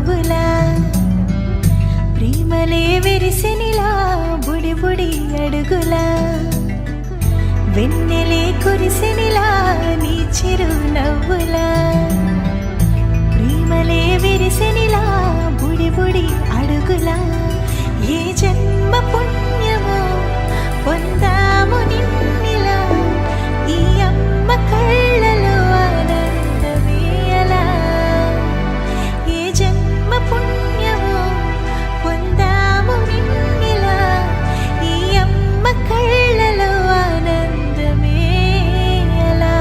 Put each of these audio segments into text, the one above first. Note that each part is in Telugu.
నవ్వులా ప్రేమలే విరిసెనిలా బుడి బుడి అడుగులా వెన్నెలే కురిసెనిలా నీ చిరు నవ్వులా ప్రేమలే విరిసెనిలా బుడి బుడి అడుగులా ఏ జన్మ పుణ్యమో పొందాము నిన్నిలా ఈ అమ్మ కళ్ళలో ఆనందమే అలా ఏ జన్మ పుణ్యమో పొందాము నిన్నిలా ఈ అమ్మ కళ్ళలో ఆనందమే అలా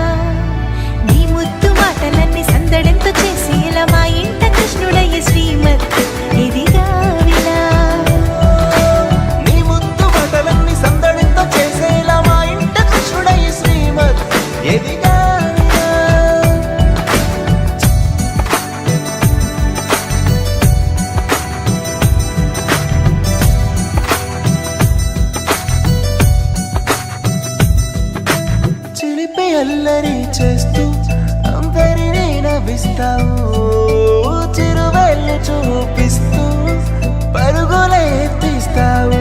నీ ముద్దు మాటలన్నీ సందడెంతో చేసి ఇలా మా ఇంట కృష్ణుడయ్య శ్రీమత్ ఇదిగా విలా నీ ముద్దు మాటలన్నీ సందడితో చేసేలా మా ఇంట కృష్ణుడయ్య శ్రీమత్ ఎదిగా చిలిపి అల్లరి చేస్తూ అందరినీ నవ్విస్తావు చిరువెళ్ళు చూపిస్తూ పరుగులే ఎత్తిస్తావు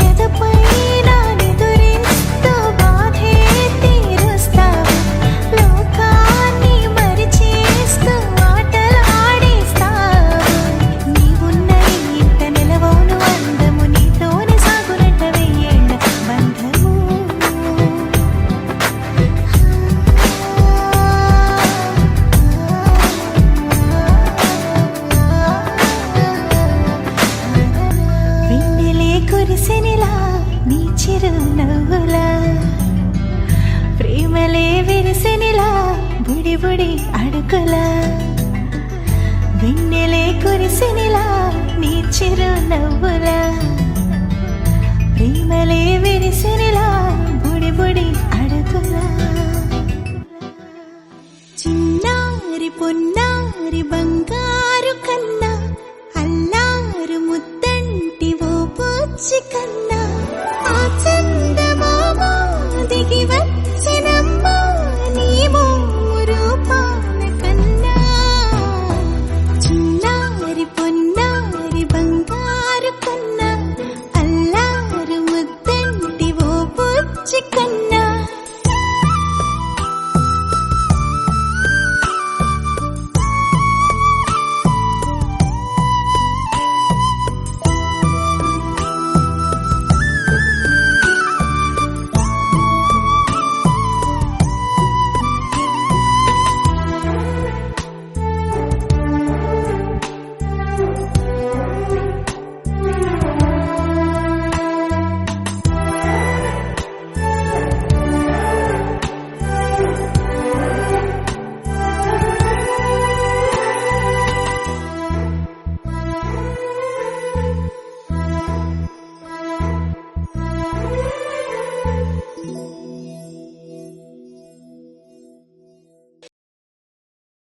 ఎదపై నా నిదురిస్తూ బాధే తీరుస్తావు లోకాన్ని మరిచేస్తూ ఆటలాడిస్తావు నీవున్న ఇంత నిలవోను అందము నీతోనే సాగునంట వెయ్యేళ్ళ బంధము వెన్నెలే కురిసెనిలా నీ చిరు నవ్వులా ప్రేమలే విరిసెనిలా బుడి బుడి అడుగులా వెన్నెలే కురిసెనిలా నీ చిరు నవ్వులా ప్రేమలే విరిసెనిలా బుడి బుడి అడుగులా చిన్నారి పొన్నారి